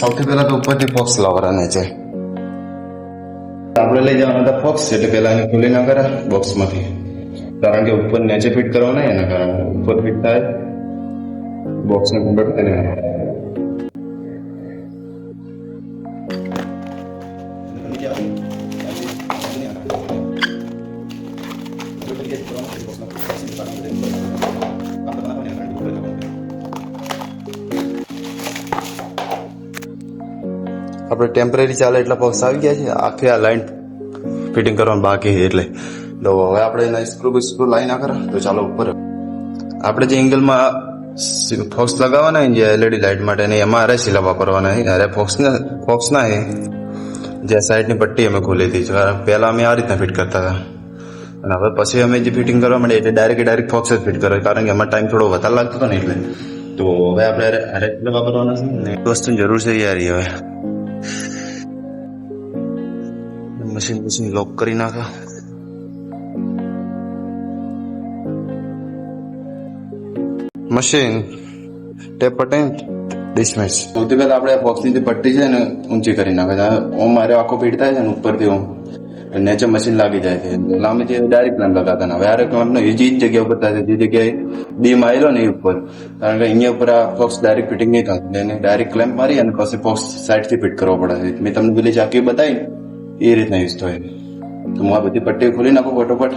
સૌથી પહેલા તો ઉપરથી ફોક્સ લાવવાના છે. આપણે લઈ જવાના હતા ફોક્સ, એટલે પહેલા એને ખોલી ના કરા બોક્સમાંથી, કારણ કે ઉપર નીચે ફિટ કરવાના એના કારણે ઉપર ફિટ થાય બોક્સને કમ્પ્લીટ કરી આપણે ટેમ્પરરી ચાલે એટલા બોક્સ આવી ગયા છે. આખી આ લાઈન ફિટિંગ કરવાનું બાકી છે, એટલે તો હવે આપણે એના સ્ક્રૂ લાઈન ના કરે તો ચાલો ઉપર. આપણે જે એંગલમાં ફોક્સ લગાવવાના જે એલઈડી લાઇટ માટે ને એમાં અરે સિલા વાપરવાના છે. અરે ફોક્સ ના છે જે સાઈડની પટ્ટી અમે ખોલી હતી, પહેલા અમે આ રીતના ફિટ કરતા હતા, અને હવે પછી અમે જે ફિટિંગ કરવા માંડે એટલે ડાયરેક્ટ ફોક્સ જ ફિટ કરે, કારણ કે એમાં ટાઈમ થોડો વધારે લાગતો હતો ને એટલે. તો હવે આપણે અરે સિલા વાપરવાના છે ને એક વસ્તુની જરૂર છે યાર. હવે મશીન લોક કરી નાખા. Machine tap પટેન ડિસમેચ. સૌથી પહેલા આપણે બોક્સની જે પટ્ટી છે ને ઊંચી કરી નાખે. ઓમ મારે આખો ફીટ થાય છે ને ઉપરથી ઓમ નીચે મશીન લાગી જાય છે. લાંબી જે ડાયરેક્ટ ક્લેમ્પ લગાતા ને હવે આ ક્લેમ્પ એ જ જગ્યા ઉપર થાય છે જે જગ્યાએ બીમ આવેલો ને એ ઉપર, કારણ કે અહીંયા ઉપર આ ફોક્સ ડાયરેક્ટ ફિટિંગ નહીં થતું, એને ડાયરેક્ટ ક્લેમ્પ મારી અને પછી ફોક્સ સાઈડથી ફિટ કરવો પડે છે. મેં તમને પેલી ચાકી બતાવી એ રીતના યુઝ થાય. તો હું આ બધી પટ્ટી ખોલી નાખું ફટોફટ.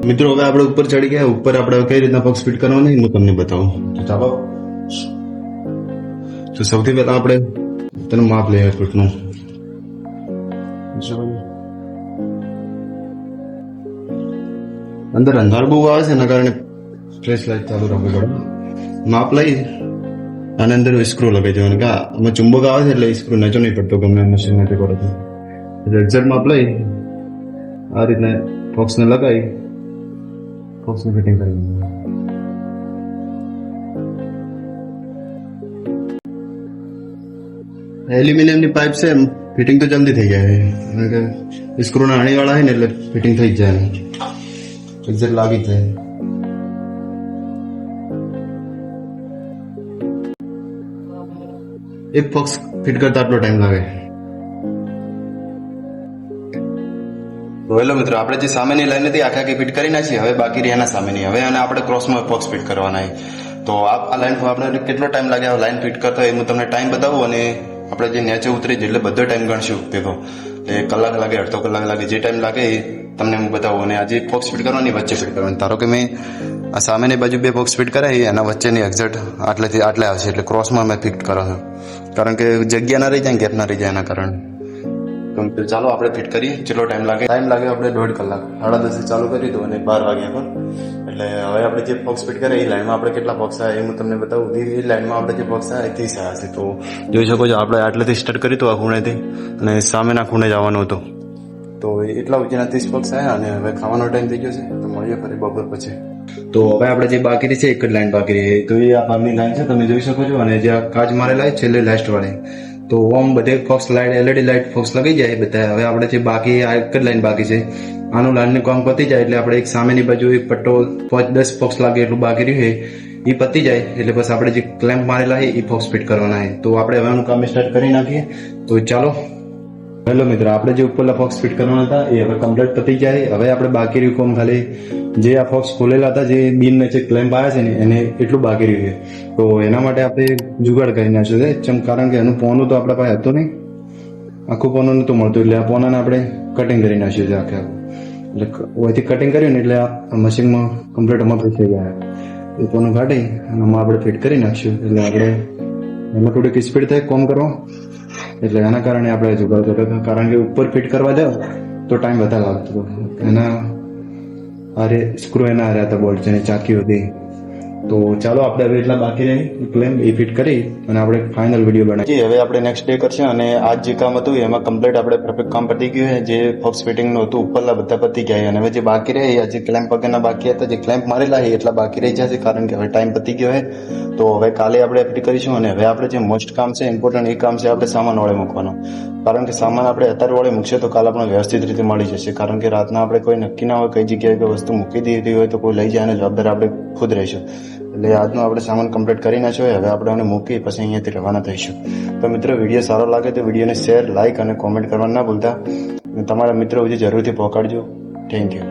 મિત્રો હવે આપણે ઉપર ચડી ગયા. ઉપર આપણે કઈ રીતના બોક્સ ફિટ કરવાનું હું તમને બતાવું. તો ચાલો, તો સૌથી પહેલા આપણે તેનું માપ લઈએ ફૂટનું. અંદર અંધારું બહુ આવે છે એના કારણે ફ્લેશ લાઈટ ચાલુ રાખવું પડે. માપ લઈ અને અંદર સ્ક્રૂ લગાવી દેવાનું, કે આમાં ચુંબક આવે છે એટલે સ્ક્રૂ નચો નહીં પડતો ગમે મશીન નથી પડતો. એટલે એક્ઝેક્ટ માપ લઈ આ રીતના બોક્સને લગાવી બોક્સની ફિટિંગ કરી. એલ્યુમિનિયમની પાઇપ છે એમ ફિટિંગ તો જલ્દી થઈ જાય, કારણ કે સ્ક્રૂના અણીવાળા હોય ને એટલે ફિટિંગ થઈ જ જાય, એક્ઝેક્ટ લાગી જ જાય. એક બોક્સ ફિટ કરતા આટલો ટાઈમ લાગે. તો હેલો મિત્રો, આપણે જે સામેની લાઈન હતી આખી ફિટ કરી નાખી. હવે બાકી રહી એના સામેની. હવે અને આપણે ક્રોસમાં બોક્સ ફિટ કરવાના છે. તો આ લાઈન આપણે કેટલો ટાઈમ લાગે લાઈન ફિટ કરતા હોય હું તમને ટાઈમ બતાવું, અને આપણે જે નીચે ઉતરી એટલે બધો ટાઈમ ગણશું ભેગો. એટલે કલાક લાગે, અડધો કલાક લાગે, જે ટાઈમ લાગે એ તમને હું બતાવું. અને આજે બોક્સ ફિટ કરવાની વચ્ચે ફિટ કરવાની. ધારો કે મેં આ સામેની બાજુ બે બોક્સ ફિટ કરાવી, એના વચ્ચેની એક્ઝેક્ટ આટલેથી આટલે આવશે, એટલે ક્રોસમાં મેં ફિટ કરો છો, કારણ કે જગ્યા ના રહી જાય, ગેપ ના રહી જાય એના કારણે. તો ચાલો આપણે ફિટ કરીએ. કેટલો ટાઈમ લાગે આપણે 1.5 કલાક. 10:30 ચાલુ કરી દો અને 12 વાગ્યા પર. એટલે હવે આપણે જે બોક્સ ફિટ કરે એ લાઈનમાં આપણે કેટલા બોક્સ આવે એ હું તમને બતાવું. એ લાઈનમાં આપણે જે બોક્સ આવે 30 આવ્યા છે. તો જોઈ શકો છો આપણે આટલેથી સ્ટાર્ટ કરી તો આ ખૂણેથી, અને સામેના ખૂણે જવાનું હતું. તો એટલા ઉંચીના 30 બોક્સ આવ્યા. અને હવે ખાવાનો ટાઈમ થઈ ગયો છે, તો મળીએ ફરી બપોર પછી. તો હવે આપણે જે બાકી રહી છે એક જ લાઈન બાકી રહી, તો એ આ બહારની લાઈન છે તમે જોઈ શકો છો. અને જે કાચ મારેલા છે છેલ્લે લાસ્ટ વાળી, તો ઓમ બધે focus light LED light focus લગાઈ જાય બધા. હવે આપણે જે બાકી આ એક જ લાઈન બાકી છે, આનું લાઈનનું કામ પતી જાય એટલે આપણે એક સામેની બાજુ એક પટ્ટો 5-10 ફોક્સ લાગે એટલું બાકી રહ્યું છે, એ પતી જાય એટલે બસ આપણે જે ક્લેમ્પ મારેલા છે એ ફોક્સ ફિટ કરવાના છે. તો આપણે હવે આનું કામ સ્ટાર્ટ કરી નાખીએ. તો ચાલો. હેલો મિત્રો, આપણે જે ઉપરલા ફોક્સ ફિટ કરવાના હતા એ હવે કમ્પ્લીટ પતી જાય. હવે આપણે બાકી રહ્યું કોમ ખાલી જે આ ફોક્સ ખોલેલા હતા, જે બીમ નીચે ક્લેમ્પ આવ્યા છે ને એને એટલું બાકી રહ્યું છે. તો એના માટે આપણે જુગાડ કરી નાખ્યો છે, જેમ કારણ કે એનું પોનું તો આપણા પાસે હતું નહીં, આખું પોનું નહોતું મળતું, એટલે આ પોનાને આપણે કટિંગ કરી નાખ્યું છે આખે. એટલે ઓયથી કટિંગ કર્યું ને એટલે આ મશીનમાં કમ્પ્લીટ અમારે ફિટ થઈ ગયા. એ પોનું કાઢી અને આમાં આપણે ફિટ કરી નાખશું, એટલે આપણે એમાં થોડીક સ્પીડ થાય કોમ કરવા, એટલે એના કારણે આપણે જુગાડ કર્યો હતો. કારણ કે ઉપર ફિટ કરવા જાવ તો ટાઈમ વધારે લાગતો. એના અરે સ્ક્રૂ એના હાર્યા હતા, બોલ્ટ છે ચાકી હતી, તો ચાલો આપણે હવે એટલા બાકી રહી ક્લેમ્પ એ ફિટ કરી અને આપણે ફાઇનલ વિડીયો બનાવીએ. હવે આપણે નેક્સ્ટ ડે કરશે અને આજ જે કામ હતું એમાં કમ્પ્લીટ આપણે પરફેક્ટ કામ પતી ગયું છે. જે ફોક્સ ફિટિંગનું હતું ઉપરલા બધા પતી ગયા અને હવે જે બાકી રહે જે ક્લેમ્પ વગરના બાકી હતા, જે ક્લેમ્પ મારેલા છે એટલા બાકી રહી જશે કારણ કે હવે ટાઈમ પતી ગયો છે. તો હવે કાલે આપણે ફિટ કરીશું અને હવે આપણે જે મોસ્ટ કામ છે ઇમ્પોર્ટન્ટ એ કામ છે આપણે સામાન વાળે મૂકવાનો. કારણ કે સામાન આપણે અત્યારે વાળે મૂકશે તો કાલે આપણે વ્યવસ્થિત રીતે મળી જશે. કારણ કે રાતના આપણે કોઈ નક્કી ના હોય કઈ જગ્યાએ કોઈ વસ્તુ મૂકી દીધી હોય તો કોઈ લઈ જાય અને જવાબદાર આપણે ખુદ રહીશું. એટલે આજનો આપણે સામાન કમ્પ્લીટ કરી નાખ્યો. હવે આપણે આને મૂકી પછી અહીંયાથી રવાના થઈશું. તો મિત્રો વિડીયો સારો લાગે તો વિડીયોને શેર, લાઇક અને કોમેન્ટ કરવા ના ભૂલતા. તમારા મિત્રો સુધી જરૂરથી પહોંચાડજો. Thank you.